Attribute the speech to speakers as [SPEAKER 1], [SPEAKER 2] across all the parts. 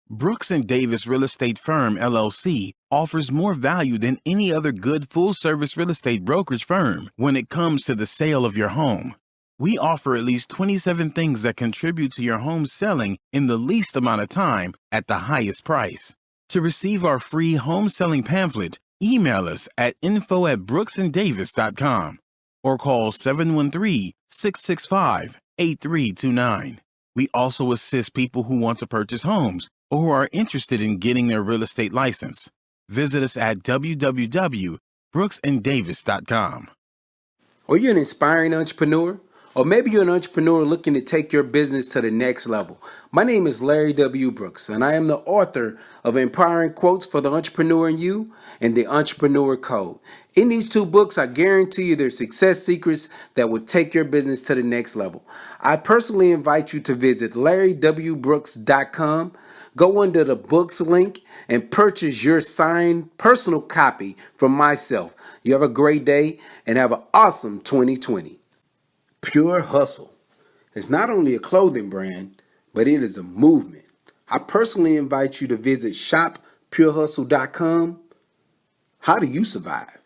[SPEAKER 1] Brooks and Davis Real Estate Firm, LLC, offers more value than any other good full-service real estate brokerage firm when it comes to the sale of your home. We offer at least 27 things that contribute to your home selling in the least amount of time at the highest price. To receive our free home selling pamphlet, email us at info@brooksanddavis.com or call 713-665-8329. We also assist people who want to purchase homes or who are interested in getting their real estate license. Visit us at www.brooksanddavis.com.
[SPEAKER 2] Are you an inspiring entrepreneur? Or maybe you're an entrepreneur looking to take your business to the next level. My name is Larry W. Brooks, and I am the author of Empowering Quotes for the Entrepreneur in You and The Entrepreneur Code. In these two books, I guarantee you there's success secrets that will take your business to the next level. I personally invite you to visit LarryWBrooks.com. Go under the books link and purchase your signed personal copy from myself. You have a great day and have an awesome 2020. Pure Hustle is not only a clothing brand, but it is a movement. I personally invite you to visit shoppurehustle.com. How do you survive?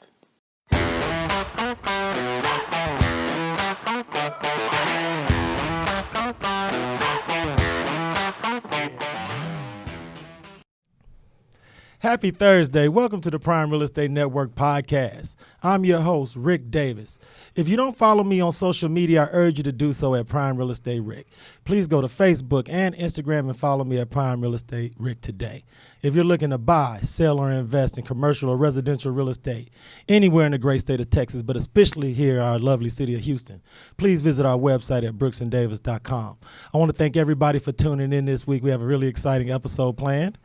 [SPEAKER 3] Happy Thursday. Welcome to the Prime Real Estate Network podcast. I'm your host, Rick Davis. If you don't follow me on social media, I urge you to do so at Prime Real Estate Rick. Please go to Facebook and Instagram and follow me at Prime Real Estate Rick today. If you're looking to buy, sell, or invest in commercial or residential real estate anywhere in the great state of Texas, but especially here in our lovely city of Houston, please visit our website at brooksanddavis.com. I want to thank everybody for tuning in this week. We have a really exciting episode planned.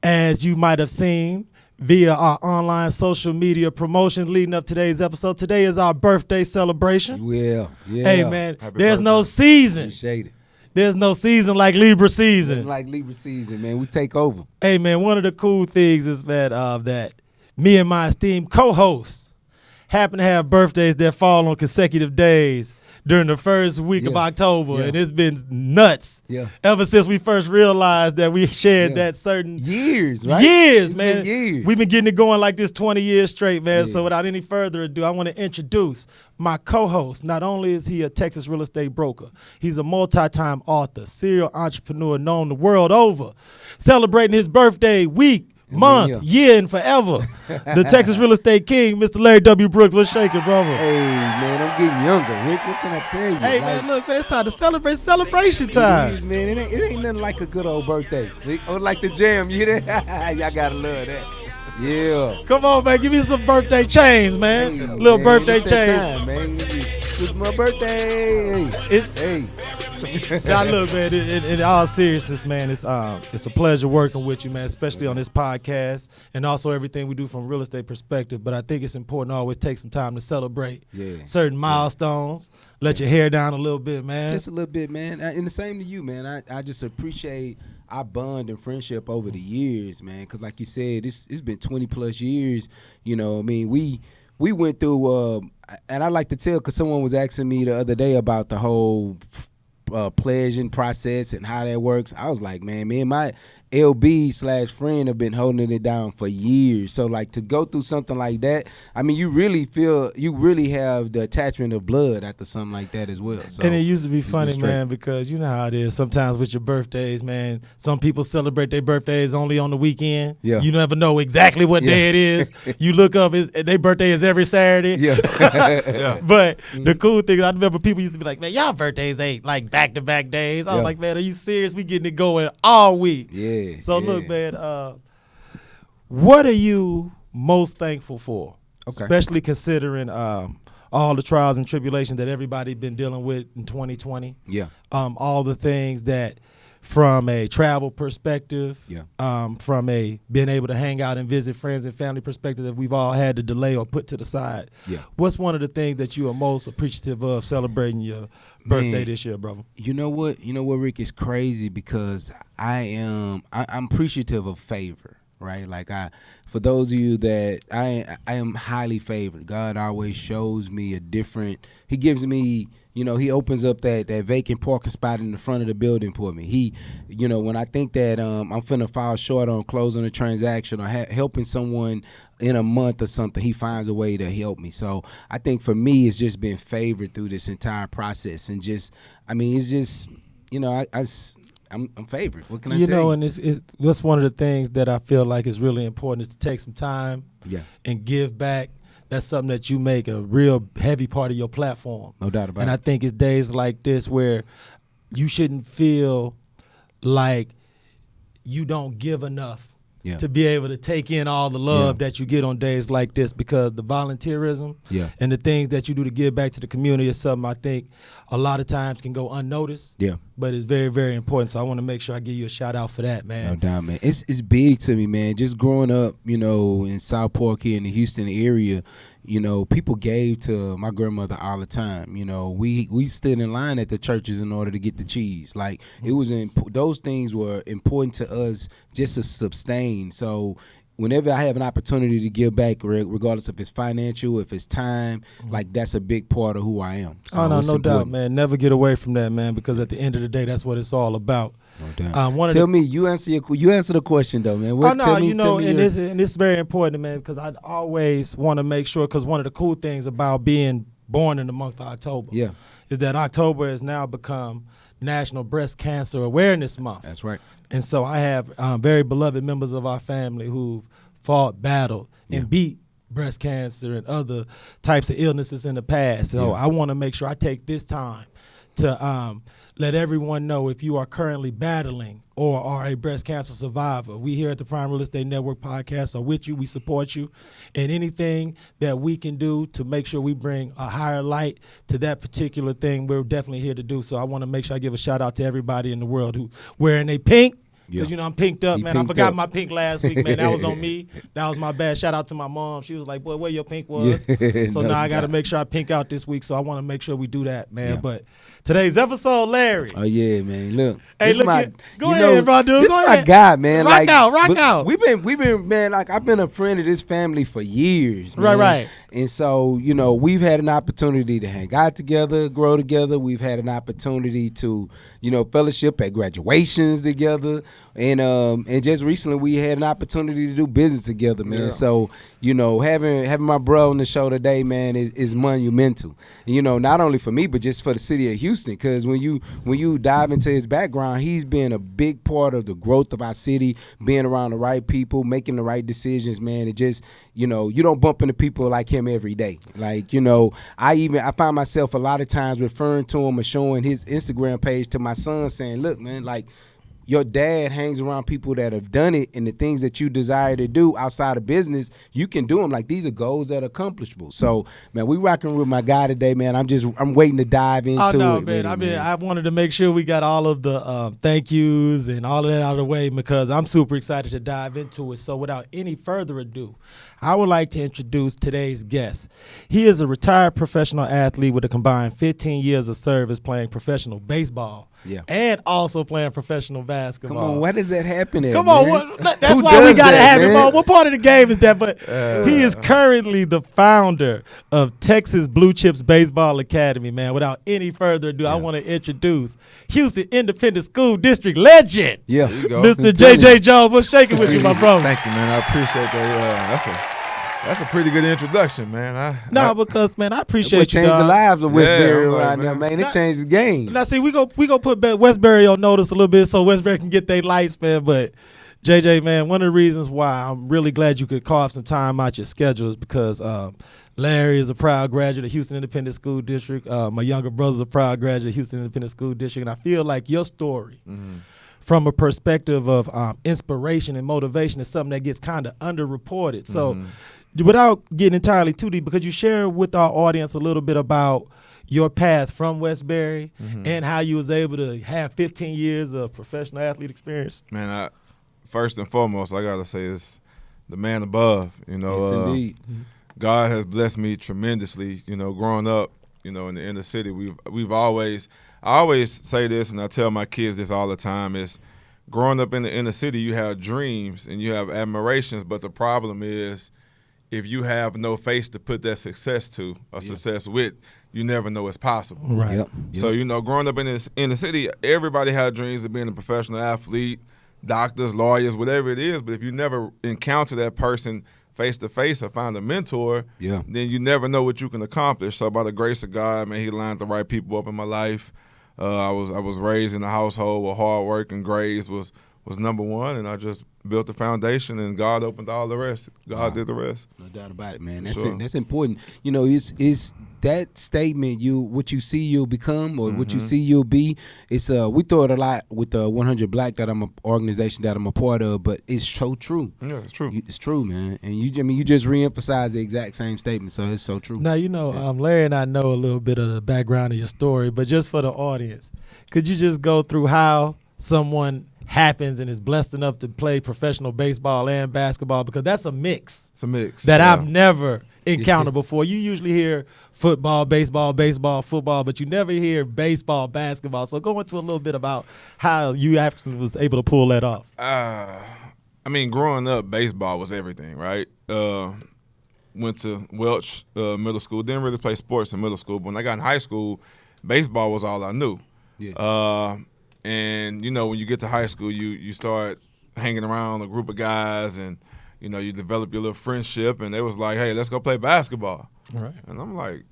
[SPEAKER 3] As you might have seen via our online social media promotions leading up to today's episode, today is our birthday celebration.
[SPEAKER 4] Yeah.
[SPEAKER 3] Hey, man,
[SPEAKER 4] Happy
[SPEAKER 3] there's
[SPEAKER 4] birthday.
[SPEAKER 3] no season.
[SPEAKER 4] Appreciate it.
[SPEAKER 3] There's no season like Libra season.
[SPEAKER 4] Like Libra season, man. We take over.
[SPEAKER 3] Hey, man, one of the cool things is that me and my esteemed co-hosts happen to have birthdays that fall on consecutive days during the first week of October, and it's been nuts.
[SPEAKER 4] Yeah.
[SPEAKER 3] Ever since we first realized that we shared that certain
[SPEAKER 4] years, right?
[SPEAKER 3] Years, man.
[SPEAKER 4] Years.
[SPEAKER 3] We've been getting it going like this 20 years straight, man. So without any further ado, I want to introduce my co-host. Not only is he a Texas real estate broker, he's a multi-time author, serial entrepreneur known the world over, celebrating his birthday week, month, year, and forever. The Texas Real Estate King, Mr. Larry W. Brooks. What's shaking, brother?
[SPEAKER 4] Hey, man, I'm getting younger. Rick, what can I tell you?
[SPEAKER 3] Hey, man, look, man, it's time to celebrate. Celebration time.
[SPEAKER 4] It is, man. It ain't nothing like a good old birthday. Or like the jam, you hear that? Y'all gotta love that. Yeah.
[SPEAKER 3] Come on, man. Give me some birthday chains, man.
[SPEAKER 4] Hey,
[SPEAKER 3] little
[SPEAKER 4] man,
[SPEAKER 3] birthday
[SPEAKER 4] it's that
[SPEAKER 3] chains.
[SPEAKER 4] time, man. It's my birthday. Hey.
[SPEAKER 3] Now, look, man, in all seriousness, man, it's a pleasure working with you, man, especially on this podcast and also everything we do from a real estate perspective. But I think it's important to always take some time to celebrate certain milestones, let your hair down a little bit, man.
[SPEAKER 4] Just a little bit, man. And the same to you, man. I just appreciate our bond and friendship over the years, man, because like you said, it's been 20 plus years. You know, I mean, we went through, and I like to tell, because someone was asking me the other day about the whole pledging process and how that works. I was like, man, me and my LB/friend have been holding it down for years. So like to go through something like that, I mean, you really have the attachment of blood after something like that as well. So,
[SPEAKER 3] and it used to be funny, man, because you know how it is sometimes with your birthdays, man. Some people celebrate their birthdays only on the weekend.
[SPEAKER 4] Yeah.
[SPEAKER 3] You never know exactly what day it is. You look up, their birthday is every Saturday.
[SPEAKER 4] Yeah.
[SPEAKER 3] But the cool thing, I remember people used to be like, man, y'all birthdays ain't like back-to-back days. I was like, man, are you serious? We getting it going all week.
[SPEAKER 4] Yeah.
[SPEAKER 3] So look, man, what are you most thankful for?
[SPEAKER 4] Okay.
[SPEAKER 3] Especially considering all the trials and tribulations that everybody been dealing with in 2020.
[SPEAKER 4] Yeah.
[SPEAKER 3] All the things that from a travel perspective, from a being able to hang out and visit friends and family perspective that we've all had to delay or put to the side.
[SPEAKER 4] Yeah.
[SPEAKER 3] What's one of the things that you are most appreciative of celebrating your birthday this year, brother?
[SPEAKER 4] You know what, Rick, is crazy because I'm appreciative of favor, right? Like for those of you that I am highly favored. God always shows me a different. He gives me, he opens up that vacant parking spot in the front of the building for me. He, when I think that I'm finna fall short on closing a transaction or helping someone in a month or something, he finds a way to help me. So I think for me, it's just been favored through this entire process, and just, it's just, I'm favored. What can I tell you?
[SPEAKER 3] And that's one of the things that I feel like is really important, is to take some time and give back. That's something that you make a real heavy part of your platform.
[SPEAKER 4] No doubt about it.
[SPEAKER 3] And I think it's days like this where you shouldn't feel like you don't give enough to be able to take in all the love that you get on days like this, because the volunteerism and the things that you do to give back to the community is something I think a lot of times can go unnoticed. Yeah. But it's very, very important. So I want to make sure I give you a shout out for that, man.
[SPEAKER 4] No doubt, man. It's big to me, man. Just growing up, in South Park here in the Houston area, people gave to my grandmother all the time. We stood in line at the churches in order to get the cheese. Like, it was those things were important to us just to sustain. So whenever I have an opportunity to give back, regardless if it's financial, if it's time, like, that's a big part of who I am. So
[SPEAKER 3] no doubt, man. Never get away from that, man, because at the end of the day, that's what it's all about.
[SPEAKER 4] No doubt. Tell me, you answer the question though, man.
[SPEAKER 3] It's very important, man, because I always want to make sure, because one of the cool things about being born in the month of October is that October has now become National Breast Cancer Awareness Month.
[SPEAKER 4] That's right.
[SPEAKER 3] And so I have very beloved members of our family who've fought, battled, and beat breast cancer and other types of illnesses in the past. So I want to make sure I take this time to let everyone know, if you are currently battling or are a breast cancer survivor, we here at the Prime Real Estate Network podcast are with you. We support you, and anything that we can do to make sure we bring a higher light to that particular thing, we're definitely here to do. So I want to make sure I give a shout out to everybody in the world who wearing a pink. Because, I'm pinked up, man. I forgot my pink last week, man. That was on me. That was my bad. Shout out to my mom. She was like, boy, where your pink was? So now I got to make sure I pink out this week. So I want to make sure we do that, man. But today's episode, Larry.
[SPEAKER 4] Oh, yeah, man. Look.
[SPEAKER 3] Hey, look, go ahead, bro, dude.
[SPEAKER 4] This is my guy, man.
[SPEAKER 3] Rock out.
[SPEAKER 4] We've been, man, like, I've been a friend of this family for years, man.
[SPEAKER 3] Right.
[SPEAKER 4] And so, we've had an opportunity to hang out together, grow together. We've had an opportunity to, fellowship at graduations together. And just recently we had an opportunity to do business together, man. So, having my bro on the show today, man, is monumental. Not only for me, but just for the city of Houston. Because when you dive into his background, he's been a big part of the growth of our city, being around the right people, making the right decisions, man. It just, you don't bump into people like him every day. Like, I find myself a lot of times referring to him or showing his Instagram page to my son, saying, look, man, like, your dad hangs around people that have done it, and the things that you desire to do outside of business, you can do them. Like, these are goals that are accomplishable. So, man, we rocking with my guy today, man. I'm waiting to dive into it.
[SPEAKER 3] Man. I wanted to make sure we got all of the thank yous and all of that out of the way, because I'm super excited to dive into it. So without any further ado, I would like to introduce today's guest. He is a retired professional athlete with a combined 15 years of service playing professional baseball. And also playing professional basketball.
[SPEAKER 4] Come on, why does that happen?
[SPEAKER 3] Come on, that's why we got to have him on. What part of the game is that? But he is currently the founder of Texas Bluechips Baseball Academy, man. Without any further ado, I want to introduce Houston Independent School District legend, Mr. JJ Jones. What's shaking with you, my brother?
[SPEAKER 5] Thank you, man. I appreciate that. That's a pretty good introduction, man.
[SPEAKER 3] Because, man, I appreciate you.
[SPEAKER 4] Changed the lives of Westbury right now, man. It changed the game.
[SPEAKER 3] Now, see, we go put Westbury on notice a little bit so Westbury can get their lights, man. But JJ, man, one of the reasons why I'm really glad you could carve some time out your schedule is because Larry is a proud graduate of Houston Independent School District. My younger brother's a proud graduate of Houston Independent School District, and I feel like your story. From a perspective of inspiration and motivation is something that gets kind of underreported. So without getting entirely too deep, because you share with our audience a little bit about your path from Westbury and how you was able to have 15 years of professional athlete experience.
[SPEAKER 5] Man, first and foremost, I got to say is the man above.
[SPEAKER 4] Yes, indeed.
[SPEAKER 5] God has blessed me tremendously, growing up, in the inner city. I always say this, and I tell my kids this all the time, is growing up in the inner city, you have dreams and you have admirations, but the problem is if you have no face to put that success to or success with, you never know it's possible.
[SPEAKER 3] Right.
[SPEAKER 4] Yep.
[SPEAKER 5] So, growing up in the city, everybody had dreams of being a professional athlete, doctors, lawyers, whatever it is. But if you never encounter that person face to face or find a mentor, then you never know what you can accomplish. So by the grace of God, man, he lined the right people up in my life. I was raised in a household where hard work and grades was number one, and I just built the foundation, and God opened all the rest. God did the rest.
[SPEAKER 4] No doubt about it, man.
[SPEAKER 5] That's
[SPEAKER 4] That's it. That's important. It's that statement. What you see, you'll become, or what you see, you'll be. It's we throw it a lot with the 100 Black that I'm a organization that I'm a part of, but it's so true.
[SPEAKER 5] Yeah, it's true.
[SPEAKER 4] It's true, man. And you just reemphasize the exact same statement, so it's so true.
[SPEAKER 3] Now, Larry and I know a little bit of the background of your story, but just for the audience, could you just go through how someone happens and is blessed enough to play professional baseball and basketball? Because that's a mix.
[SPEAKER 5] It's a mix.
[SPEAKER 3] That I've never encountered before. You usually hear football, baseball, football, but you never hear baseball, basketball. So go into a little bit about how you actually was able to pull that off.
[SPEAKER 5] Growing up, baseball was everything, right? Went to Welch Middle School. Didn't really play sports in middle school, but when I got in high school, baseball was all I knew. Yeah. And, when you get to high school, you start hanging around a group of guys and, you develop your little friendship. And they was like, hey, let's go play basketball. Right. And I'm like,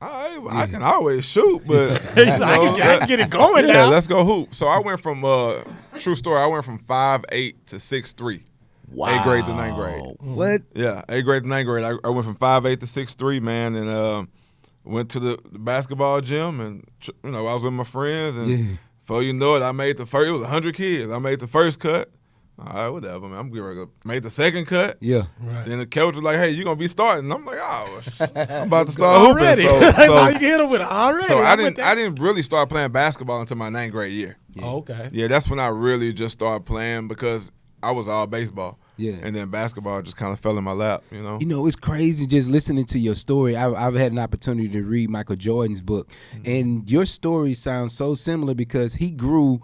[SPEAKER 5] all right, I can always shoot, but
[SPEAKER 3] I can get it going now.
[SPEAKER 5] Yeah, let's go hoop. So I went from, true story, I went from 5'8" to 6'3". Wow. 8th grade to 9th grade.
[SPEAKER 4] What?
[SPEAKER 5] Yeah, 8th grade to 9th grade. I went from 5'8" to 6'3", man, and went to the basketball gym, and, I was with my friends, and before you know it, I made the first. It was 100 kids. I made the first cut. All right, whatever, man. I'm getting ready to made the second cut.
[SPEAKER 4] Yeah.
[SPEAKER 5] Right. Then the coach was like, "Hey, you're gonna be starting." I'm like, "Oh, I'm about to start hooping." So
[SPEAKER 3] how you hit him with it already.
[SPEAKER 5] So I didn't really start playing basketball until my 9th grade year.
[SPEAKER 3] Yeah. Oh, okay.
[SPEAKER 5] Yeah, that's when I really just started playing because I was all baseball. Yeah. And then basketball just kind of fell in my lap,
[SPEAKER 4] It's crazy just listening to your story. I've had an opportunity to read Michael Jordan's book, and your story sounds so similar because he grew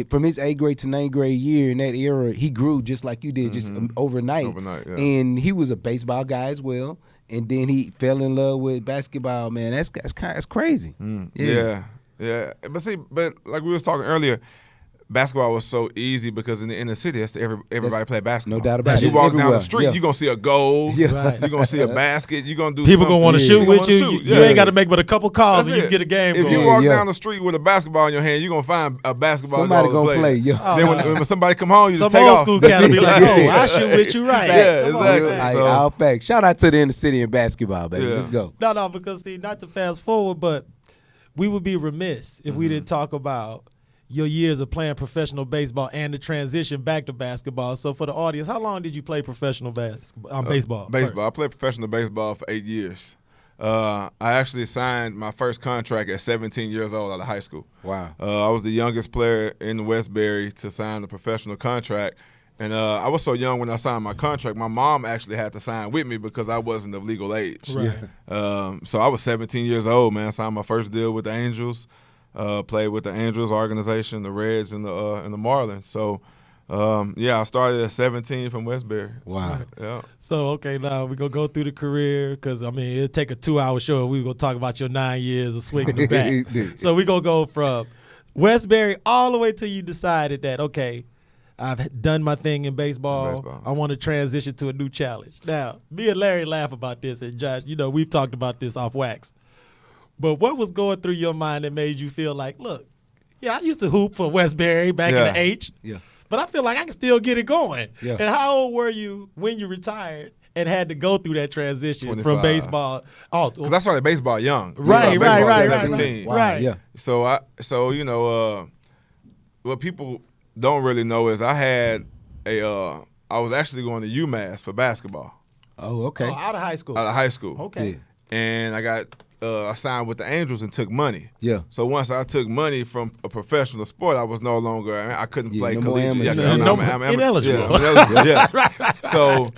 [SPEAKER 4] from his 8th grade to 9th grade year in that era. He grew just like you did, just overnight.
[SPEAKER 5] Yeah.
[SPEAKER 4] And he was a baseball guy as well, and then he fell in love with basketball. Man, that's crazy.
[SPEAKER 5] Yeah. But like we was talking earlier, basketball was so easy because in the inner city, everybody play basketball.
[SPEAKER 4] No doubt about it.
[SPEAKER 5] You walk down the street, you're going to see a goal. Yeah.
[SPEAKER 3] Right.
[SPEAKER 5] You're going to see a basket. You're going to do
[SPEAKER 3] people
[SPEAKER 5] something.
[SPEAKER 3] going to want to shoot with you. You ain't got to make but a couple calls
[SPEAKER 5] That's
[SPEAKER 3] and you get a game
[SPEAKER 5] If
[SPEAKER 3] going.
[SPEAKER 5] you walk down the street with a basketball in your hand, you're going to find a basketball
[SPEAKER 4] somebody
[SPEAKER 5] going to play. Then when somebody come home, you just take
[SPEAKER 3] old
[SPEAKER 5] off.
[SPEAKER 3] school cat will be like, oh, I shoot with you right.
[SPEAKER 5] Yeah, exactly.
[SPEAKER 4] All facts. Shout out to the inner city in basketball, baby.
[SPEAKER 5] Yeah.
[SPEAKER 4] Let's go.
[SPEAKER 3] No, because see, not to fast forward, but we would be remiss if we didn't talk about your years of playing professional baseball and the transition back to basketball. So for the audience, how long did you play professional baseball?
[SPEAKER 5] Baseball. I played professional baseball for 8 years. I actually signed my first contract at 17 years old out of high school.
[SPEAKER 4] Wow.
[SPEAKER 5] I was the youngest player in Westbury to sign a professional contract. And I was so young when I signed my contract, my mom actually had to sign with me because I wasn't of legal age.
[SPEAKER 3] Right.
[SPEAKER 5] So I was 17 years old, man. I signed my first deal with the Angels. Played with the Angels organization, the Reds, and the Marlins. So, I started at 17 from Westbury.
[SPEAKER 4] Wow.
[SPEAKER 5] Yeah.
[SPEAKER 3] So, okay, now we're going to go through the career because, it'll take a 2-hour show. We're going to talk about your 9 years of swinging the bat. So we're going to go from Westbury all the way till you decided that, okay, I've done my thing in baseball. I want to transition to a new challenge. Now, me and Larry laugh about this, and Josh, we've talked about this off wax. But what was going through your mind that made you feel like, look, I used to hoop for Westbury back in the H, but I feel like I can still get it going. Yeah. And how old were you when you retired and had to go through that transition
[SPEAKER 5] 25.
[SPEAKER 3] From baseball? Oh,
[SPEAKER 5] because I started baseball young.
[SPEAKER 3] Right.
[SPEAKER 5] At 17.
[SPEAKER 3] Wow. Right.
[SPEAKER 4] Yeah.
[SPEAKER 5] So what people don't really know is I was actually going to UMass for basketball.
[SPEAKER 4] Oh, okay.
[SPEAKER 3] Out of high school.
[SPEAKER 5] Out of high school.
[SPEAKER 3] Okay.
[SPEAKER 5] And I got I signed with the Angels and took money.
[SPEAKER 4] Yeah.
[SPEAKER 5] So once I took money from a professional sport, I was no longer. I couldn't play
[SPEAKER 4] no more
[SPEAKER 5] collegiate.
[SPEAKER 4] amateur.
[SPEAKER 5] I'm
[SPEAKER 3] Ineligible.
[SPEAKER 5] Yeah, I'm ineligible. Yeah. So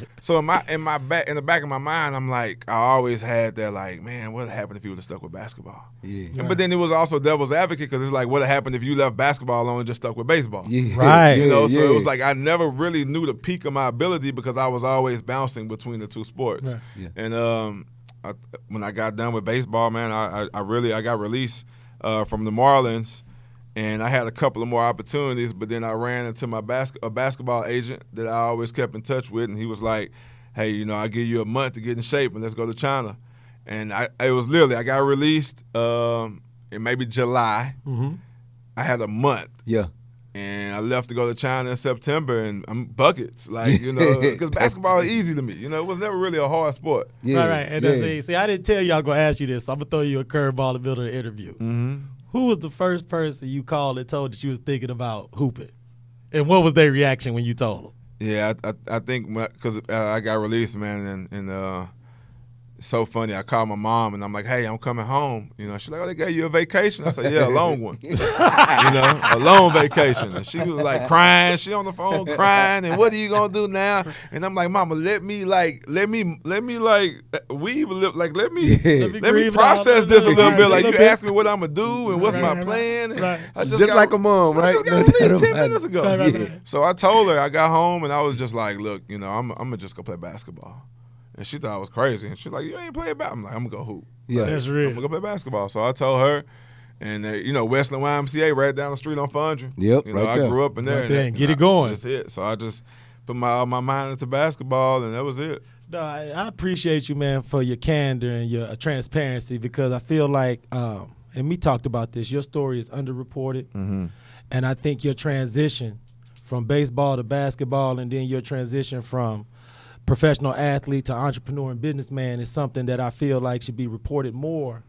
[SPEAKER 5] in the back of my mind, I'm like, I always had that like, man, what happened if you would have stuck with basketball?
[SPEAKER 4] Yeah.
[SPEAKER 5] But then it was also devil's advocate because it's like, what happened if you left basketball alone and just stuck with baseball?
[SPEAKER 4] Yeah.
[SPEAKER 3] Right.
[SPEAKER 5] You know, so
[SPEAKER 4] yeah.
[SPEAKER 5] it was like I never really knew the peak of my ability because I was always bouncing between the two sports.
[SPEAKER 3] Right.
[SPEAKER 4] Yeah.
[SPEAKER 5] And when I got done with baseball, man, I got released from the Marlins, and I had a couple of more opportunities. But then I ran into my basketball agent that I always kept in touch with, and he was like, "Hey, you know, I'll give you a month to get in shape, and let's go to China." And it was literally I got released in maybe July.
[SPEAKER 3] Mm-hmm.
[SPEAKER 5] I had a month.
[SPEAKER 4] Yeah.
[SPEAKER 5] And I left to go to China in September, and I'm buckets, like, you know, because basketball is easy to me. You know, it was never really a hard sport.
[SPEAKER 4] Yeah.
[SPEAKER 3] Right. And see, I didn't tell you I was going to ask you this. So I'm going to throw you a curveball in the middle of the interview.
[SPEAKER 5] Mm-hmm.
[SPEAKER 3] Who was the first person you called and told that you was thinking about hooping? And what was their reaction when you told them?
[SPEAKER 5] Yeah, I think because I got released, man, and it's so funny. I called my mom, and I'm like, hey, I'm coming home. You know, she's like, oh, they gave you a vacation? I said, yeah, a long one. You know, a long vacation. And she was like crying. She on the phone crying, and what are you going to do now? And I'm like, mama, let me weave let me process this a little bit. Like, you asked me what I'm going to do and what's my plan. And I
[SPEAKER 4] Just like a mom, right?
[SPEAKER 5] I just got released 10 minutes ago.
[SPEAKER 3] Right.
[SPEAKER 5] So I told her, I got home, and I was just like, look, you know, I'm going to just go play basketball. And she thought I was crazy. And she's like, you ain't playing basketball. I'm like, I'm going to go hoop.
[SPEAKER 4] Yeah.
[SPEAKER 5] Like,
[SPEAKER 3] That's real.
[SPEAKER 5] I'm going to go play basketball. So I told her. And, you know, Westland YMCA right down the street on Fondren.
[SPEAKER 4] Yep,
[SPEAKER 5] You know,
[SPEAKER 4] right there.
[SPEAKER 5] I grew up in there.
[SPEAKER 3] Right there, and get it going.
[SPEAKER 5] That's it. So I just put my mind into basketball, and that was it.
[SPEAKER 3] No, I appreciate you, man, for your candor and your transparency because I feel like, and we talked about this, your story is underreported.
[SPEAKER 5] Mm-hmm.
[SPEAKER 3] And I think your transition from baseball to basketball and then your transition from professional athlete to entrepreneur and businessman is something that I feel like should be reported more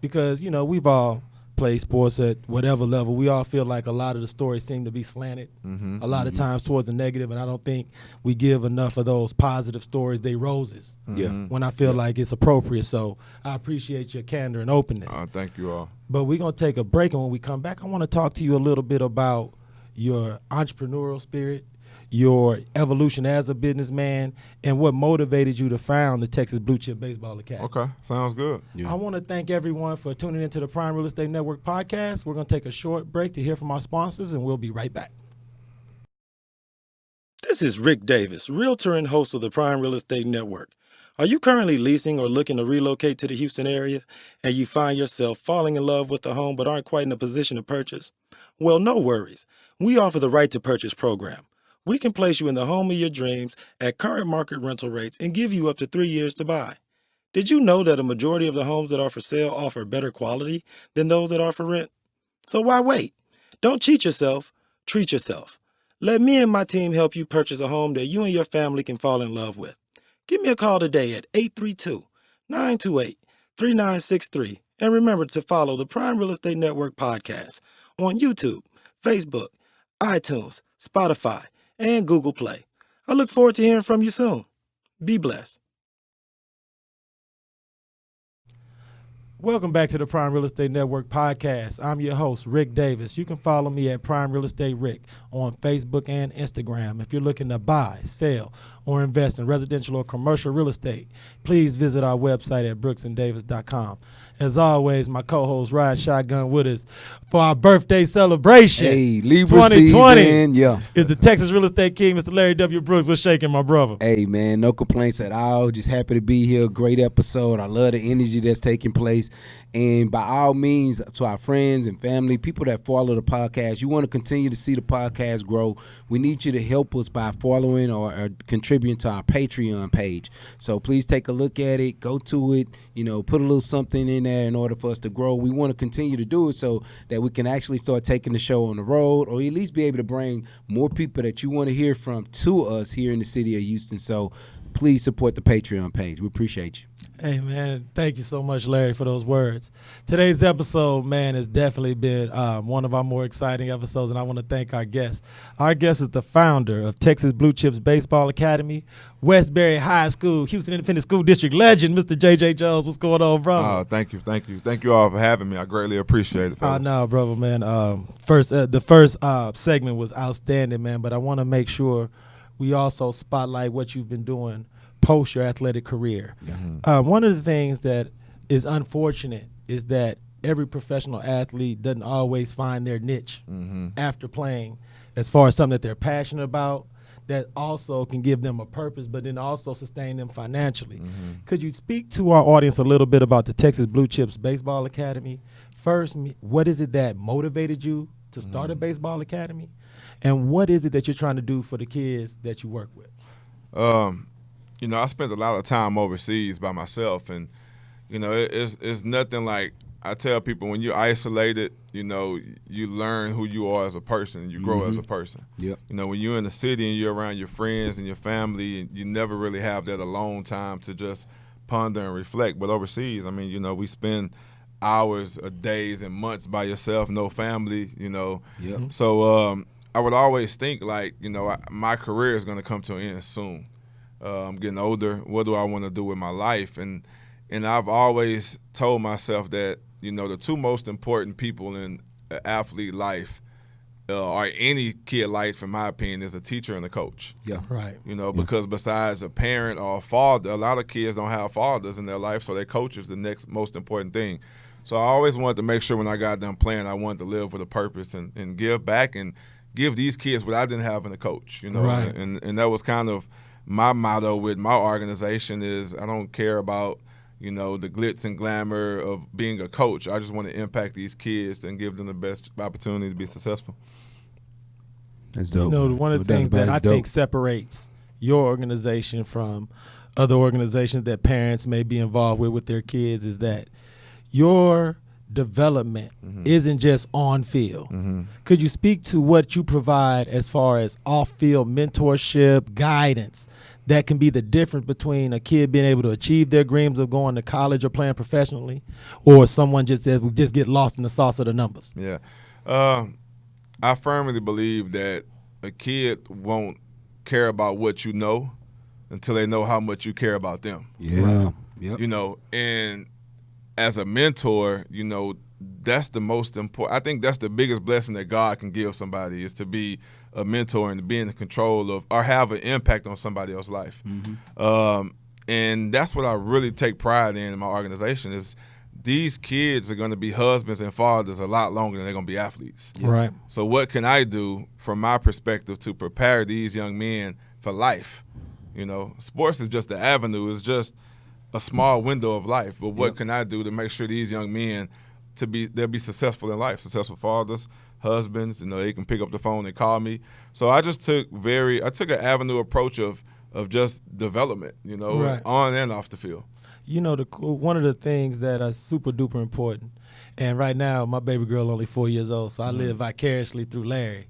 [SPEAKER 3] because, you know, we've all played sports at whatever level. We all feel like a lot of the stories seem to be slanted a lot of times towards the negative, and I don't think we give enough of those positive stories, they roses,
[SPEAKER 4] Yeah.
[SPEAKER 3] when I feel like it's appropriate. So I appreciate your candor and openness.
[SPEAKER 5] Thank you all.
[SPEAKER 3] But we're going to take a break, and when we come back, I want to talk to you a little bit about your entrepreneurial spirit, your evolution as a businessman, and what motivated you to found the Texas Bluechip Baseball Academy.
[SPEAKER 5] Okay, sounds good.
[SPEAKER 4] Yeah.
[SPEAKER 3] I want to thank everyone for tuning into the Prime Real Estate Network podcast. We're going to take a short break to hear from our sponsors, and we'll be right back. This is Rick Davis, realtor and host of the Prime Real Estate Network. Are you currently leasing or looking to relocate to the Houston area, and you find yourself falling in love with the home but aren't quite in a position to purchase? Well, no worries. We offer the Right to Purchase program. We can place you in the home of your dreams at current market rental rates and give you up to 3 years to buy. Did you know that a majority of the homes that are for sale offer better quality than those that are for rent? So why wait? Don't cheat yourself, treat yourself. Let me and my team help you purchase a home that you and your family can fall in love with. Give me a call today at 832-928-3963. And remember to follow the Prime Real Estate Network podcast on YouTube, Facebook, iTunes, Spotify, and Google Play. I look forward to hearing from you soon. Be blessed. Welcome back to the Prime Real Estate Network podcast. I'm your host, Rick Davis. You can follow me at Prime Real Estate Rick on Facebook and Instagram. If you're looking to buy, sell, or invest in residential or commercial real estate, please visit our website at brooksanddavis.com. As always, my co-host riding shotgun with us for our birthday celebration.
[SPEAKER 4] Hey, Libra
[SPEAKER 3] 2020
[SPEAKER 4] season, yeah.
[SPEAKER 3] is the Texas Real Estate King, Mr. Larry W. Brooks. What's shaking, my brother?
[SPEAKER 4] Hey, man, no complaints at all. Just happy to be here. Great episode. I love the energy that's taking place. And by all means, to our friends and family, people that follow the podcast, you want to continue to see the podcast grow. We need you to help us by following or contributing to our Patreon page. So please take a look at it. Go to it. You know, put a little something in there in order for us to grow. We want to continue to do it so that we can actually start taking the show on the road, or at least be able to bring more people that you want to hear from to us here in the city of Houston. So please support the Patreon page. We appreciate you.
[SPEAKER 3] Hey, man, thank you so much, Larry, for those words. Today's episode, man, has definitely been one of our more exciting episodes, and I want to thank our guest. Our guest is the founder of Texas Bluechips Baseball Academy, Westbury High School, Houston Independent School District legend, Mr. J.J. Jones. What's going on, brother?
[SPEAKER 5] Oh, thank you. Thank you all for having me. I greatly appreciate it, fellas.
[SPEAKER 3] No, brother, man. The first segment was outstanding, man, but I want to make sure we also spotlight what you've been doing post your athletic career. One of the things that is unfortunate is that every professional athlete doesn't always find their niche after playing, as far as something that they're passionate about that also can give them a purpose, but then also sustain them financially. Could you speak to our audience a little bit about the Texas Bluechips Baseball Academy? First, what is it that motivated you to start a baseball academy? And what is it that you're trying to do for the kids that you work with?
[SPEAKER 5] You know, I spent a lot of time overseas by myself, and you know, it's nothing like, I tell people, when you're isolated, you know, you learn who you are as a person, and you grow as a person.
[SPEAKER 4] Yep.
[SPEAKER 5] You know, when you're in the city and you're around your friends and your family, and you never really have that alone time to just ponder and reflect. But overseas, I mean, you know, we spend hours, days, and months by yourself, no family. You know, so I would always think, like, you know, my career is going to come to an end soon. I'm getting older. What do I want to do with my life? And I've always told myself that, you know, the two most important people in an athlete life, or any kid life, in my opinion, is a teacher and a coach.
[SPEAKER 4] Yeah,
[SPEAKER 3] right.
[SPEAKER 5] You know, because besides a parent or a father, a lot of kids don't have fathers in their life, so their coach is the next most important thing. So I always wanted to make sure when I got done playing, I wanted to live with a purpose and give back and give these kids what I didn't have in a coach. You know,
[SPEAKER 3] right.
[SPEAKER 5] And that was kind of my motto with my organization is, I don't care about, you know, the glitz and glamour of being a coach. I just want to impact these kids and give them the best opportunity to be successful.
[SPEAKER 4] That's dope.
[SPEAKER 3] You know, one of the things that I think separates your organization from other organizations that parents may be involved with their kids is that your development isn't just on field. Could you speak to what you provide as far as off-field mentorship, guidance, that can be the difference between a kid being able to achieve their dreams of going to college or playing professionally, or someone just get lost in the sauce of the numbers?
[SPEAKER 5] Yeah. I firmly believe that a kid won't care about what you know until they know how much you care about them.
[SPEAKER 4] Yeah. Yep.
[SPEAKER 5] You know, and as a mentor, you know, that's the most important. I think that's the biggest blessing that God can give somebody, is to be a mentor and to be in control of, or have an impact on somebody else's life. And that's what I really take pride in my organization, is these kids are going to be husbands and fathers a lot longer than they're going to be athletes.
[SPEAKER 3] Right.
[SPEAKER 5] So what can I do from my perspective to prepare these young men for life? You know, sports is just the avenue. It's just a small window of life. But what can I do to make sure these young men they'll be successful in life, successful fathers, husbands, you know, they can pick up the phone and call me. So I just took an avenue approach of just development, you know,
[SPEAKER 3] right.
[SPEAKER 5] on and off the field. You
[SPEAKER 3] know, one of the things that are super duper important, and right now my baby girl only 4 years old, so I live vicariously through Larry,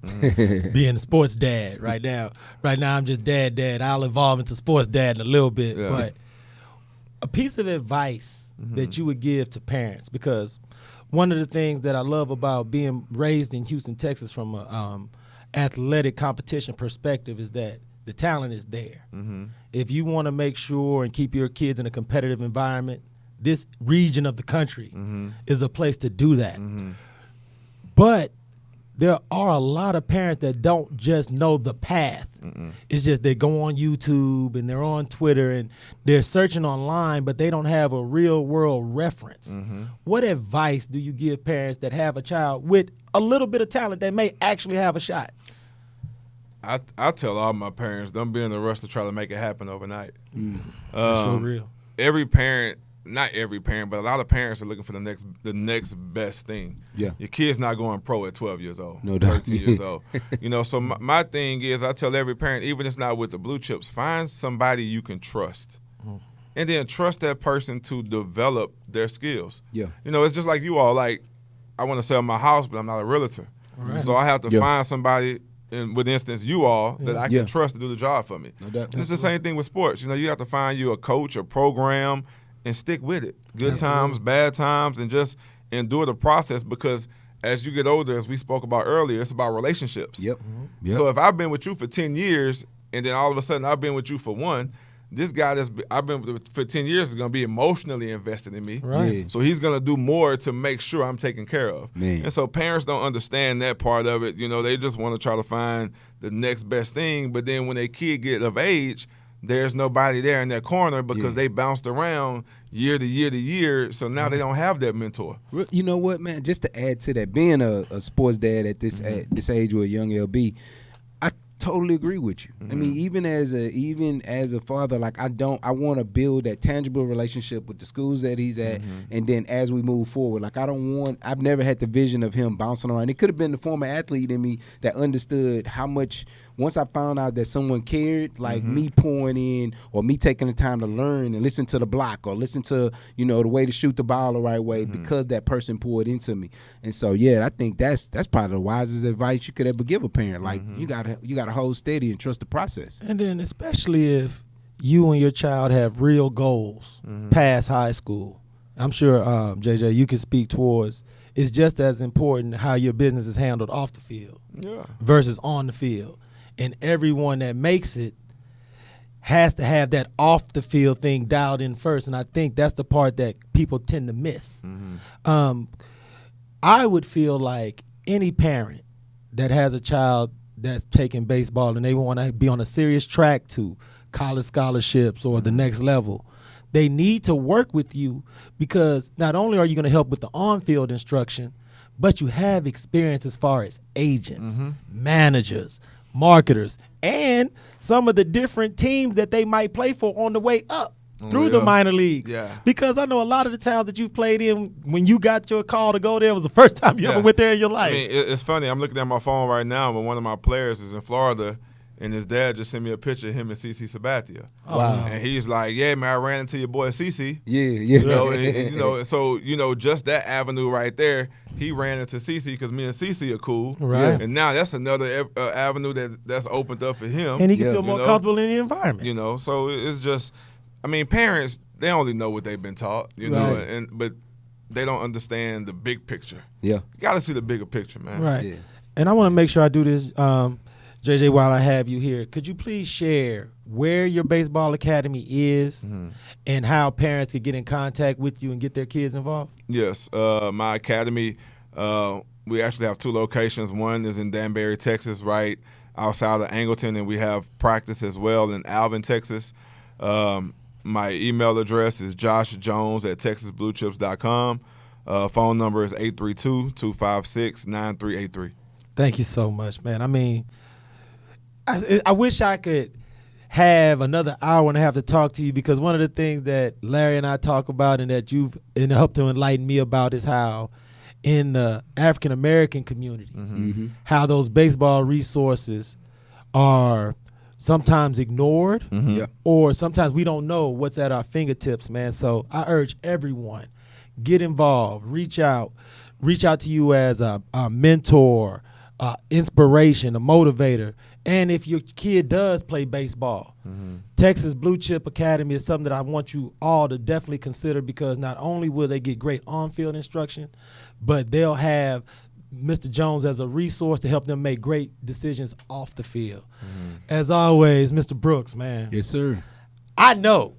[SPEAKER 3] being a sports dad right now. Right now I'm just dad. I'll evolve into sports dad in a little bit, but a piece of advice that you would give to parents, because one of the things that I love about being raised in Houston, Texas, from an athletic competition perspective, is that the talent is there. If you want to make sure and keep your kids in a competitive environment, this region of the country is a place to do that. But there are a lot of parents that don't just know the path. It's just they go on YouTube and they're on Twitter and they're searching online, but they don't have a real world reference. What advice do you give parents that have a child with a little bit of talent that may actually have a shot?
[SPEAKER 5] I tell all my parents, don't be in a rush to try to make it happen overnight.
[SPEAKER 3] That's so real.
[SPEAKER 5] Every parent, not every parent, but a lot of parents are looking for the next best thing.
[SPEAKER 4] Yeah.
[SPEAKER 5] Your kid's not going pro at 12 years old,
[SPEAKER 4] no doubt.
[SPEAKER 5] 13 years old. You know, so my thing is, I tell every parent, even if it's not with the Bluechips, find somebody you can trust. And then trust that person to develop their skills.
[SPEAKER 4] Yeah.
[SPEAKER 5] You know, it's just like you all, like, I want to sell my house, but I'm not a realtor.
[SPEAKER 3] Right.
[SPEAKER 5] So I have to find somebody and with instance you all that I can trust to do the job for me.
[SPEAKER 4] No doubt.
[SPEAKER 5] It's the same thing with sports. You know, you have to find you a coach, a program, and stick with it. Good times, bad times, and just endure the process, because as you get older, as we spoke about earlier, it's about relationships.
[SPEAKER 4] Yep.
[SPEAKER 5] So if I've been with you for 10 years and then all of a sudden I've been with you for 1, this guy I've been with for 10 years is going to be emotionally invested in me.
[SPEAKER 3] Right.
[SPEAKER 4] Yeah.
[SPEAKER 5] So he's going to do more to make sure I'm taken care of.
[SPEAKER 4] Man.
[SPEAKER 5] And so parents don't understand that part of it. You know, they just want to try to find the next best thing. But then when their kid get of age, there's nobody there in that corner because they bounced around year to year to year. So now they don't have that mentor.
[SPEAKER 4] You know what, man? Just to add to that, being a sports dad at this age with a young LB, I totally agree with you. I mean, even as a father, like I want to build that tangible relationship with the schools that he's at, and then as we move forward, like I've never had the vision of him bouncing around. It could have been the former athlete in me that understood how much. Once I found out that someone cared, like me pouring in or me taking the time to learn and listen to the block or listen to, you know, the way to shoot the ball the right way because that person poured into me. And so, yeah, I think that's probably the wisest advice you could ever give a parent. Like you gotta hold steady and trust the process.
[SPEAKER 3] And then especially if you and your child have real goals past high school. I'm sure, JJ, you can speak towards, it's just as important how your business is handled off the field versus on the field. And everyone that makes it has to have that off the field thing dialed in first. And I think that's the part that people tend to miss. I would feel like any parent that has a child that's taking baseball and they want to be on a serious track to college scholarships or the next level, they need to work with you, because not only are you going to help with the on-field instruction, but you have experience as far as agents, managers, marketers, and some of the different teams that they might play for on the way up through the minor leagues.
[SPEAKER 5] Yeah.
[SPEAKER 3] Because I know a lot of the towns that you've played in, when you got your call to go there, was the first time you ever went there in your life.
[SPEAKER 5] I mean, it's funny. I'm looking at my phone right now, but one of my players is in Florida, and his dad just sent me a picture of him and CeCe Sabathia.
[SPEAKER 4] Wow.
[SPEAKER 5] And he's like, yeah, man, I ran into your boy CeCe.
[SPEAKER 4] Yeah.
[SPEAKER 5] You know, and, you know, so, you know, just that avenue right there, he ran into CeCe because me and CeCe are cool.
[SPEAKER 3] Right.
[SPEAKER 5] And now that's another avenue that's opened up for him.
[SPEAKER 3] And he can feel more
[SPEAKER 5] you know?
[SPEAKER 3] comfortable in the environment.
[SPEAKER 5] You know, so it's just, I mean, parents, they only know what they've been taught, you know, but they don't understand the big picture.
[SPEAKER 4] Yeah.
[SPEAKER 5] You got to see the bigger picture, man.
[SPEAKER 3] Right.
[SPEAKER 4] Yeah.
[SPEAKER 3] And I want to make sure I do this, JJ, while I have you here. Could you please share where your baseball academy is and how parents can get in contact with you and get their kids involved?
[SPEAKER 5] Yes. My academy, we actually have 2 locations. One is in Danbury, Texas, right outside of Angleton, and we have practice as well in Alvin, Texas. My email address is joshjones@texasbluechips.com. Phone number is 832-256-9383.
[SPEAKER 3] Thank you so much, man. I mean, I wish I could have another hour and a half to talk to you, because one of the things that Larry and I talk about and that you've helped to enlighten me about is how in the African-American community, how those baseball resources are sometimes ignored or sometimes we don't know what's at our fingertips, man. So I urge everyone, get involved, reach out to you as a mentor, inspiration, a motivator. And if your kid does play baseball, Texas Blue Chip Academy is something that I want you all to definitely consider, because not only will they get great on-field instruction, but they'll have Mr. Jones as a resource to help them make great decisions off the field. As always, Mr. Brooks, man.
[SPEAKER 4] Yes, sir.
[SPEAKER 3] I know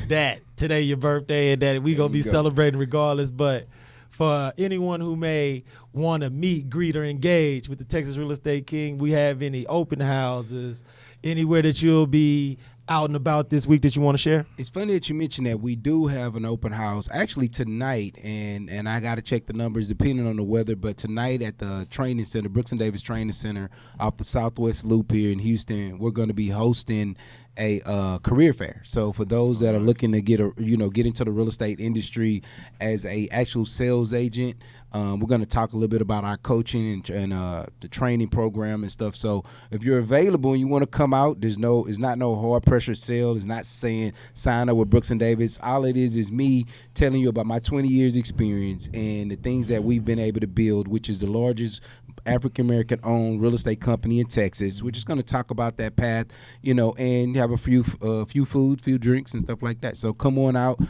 [SPEAKER 3] that today your birthday and that we going to be celebrating regardless, but for anyone who may want to meet, greet, or engage with the Texas Real Estate King, we have any open houses, anywhere that you'll be out and about this week that you want to share?
[SPEAKER 4] It's funny that you mentioned that. We do have an open house actually tonight, and I got to check the numbers depending on the weather, but tonight at the training center, Brooks and Davis Training Center off the Southwest Loop here in Houston, we're going to be hosting a career fair. So for those that are looking to get into the real estate industry as a actual sales agent, we're going to talk a little bit about our coaching and the training program and stuff. So if you're available and you want to come out, it's not no hard pressure sale. It's not saying sign up with Brooks and Davis. All it is me telling you about my 20 years experience and the things that we've been able to build, which is the largest African-American owned real estate company in Texas. We're just going to talk about that path, and have a few food, few drinks and stuff like that. So come on out.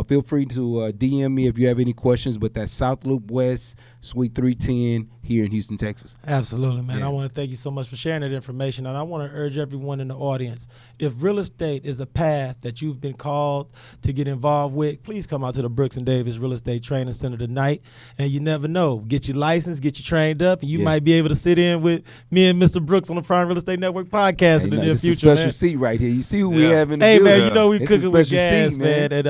[SPEAKER 4] Feel free to DM me if you have any questions, but that's South Loop West, Suite 310 here in Houston, Texas.
[SPEAKER 3] Absolutely, man.
[SPEAKER 4] Yeah.
[SPEAKER 3] I want to thank you so much for sharing that information. And I want to urge everyone in the audience, if real estate is a path that you've been called to get involved with, please come out to the Brooks and Davis Real Estate Training Center tonight. And you never know, get your license, get you trained up, and you might be able to sit in with me and Mr. Brooks on the Prime Real Estate Network podcast in the near future.
[SPEAKER 4] It's a special seat right here. You see who we have in the
[SPEAKER 3] building.
[SPEAKER 4] building.
[SPEAKER 3] Man, you know we cooking with gas,
[SPEAKER 4] seat,
[SPEAKER 3] man. And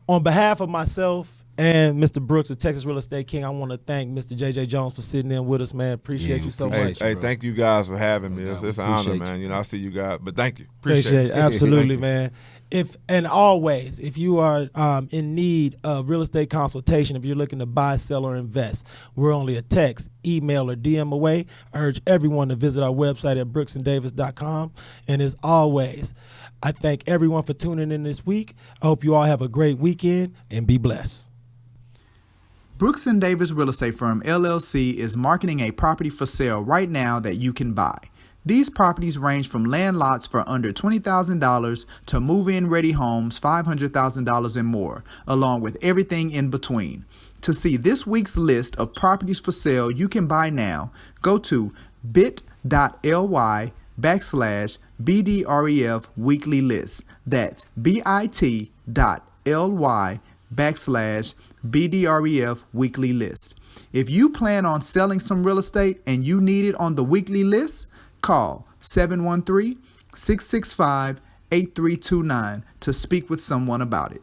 [SPEAKER 3] on behalf of myself and Mr. Brooks, the Texas Real Estate King, I want to thank Mr. J.J. Jones for sitting in with us, man. Appreciate you so much.
[SPEAKER 5] Hey, thank you guys for having me. It's an honor, man. I see you guys, but thank you. Appreciate it.
[SPEAKER 3] Absolutely, man. If you are in need of real estate consultation, if you're looking to buy, sell, or invest, we're only a text, email, or DM away. I urge everyone to visit our website at brooksanddavis.com. And as always, I thank everyone for tuning in this week. I hope you all have a great weekend and be blessed.
[SPEAKER 6] Brooks and Davis Real Estate Firm, LLC is marketing a property for sale right now that you can buy. These properties range from land lots for under $20,000 to move-in ready homes $500,000 and more, along with everything in between. To see this week's list of properties for sale you can buy now, go to bit.ly/BDREF weekly list. That's bit.ly/BDREF weekly list. If you plan on selling some real estate and you need it on the weekly list, call 713-665-8329 to speak with someone about it.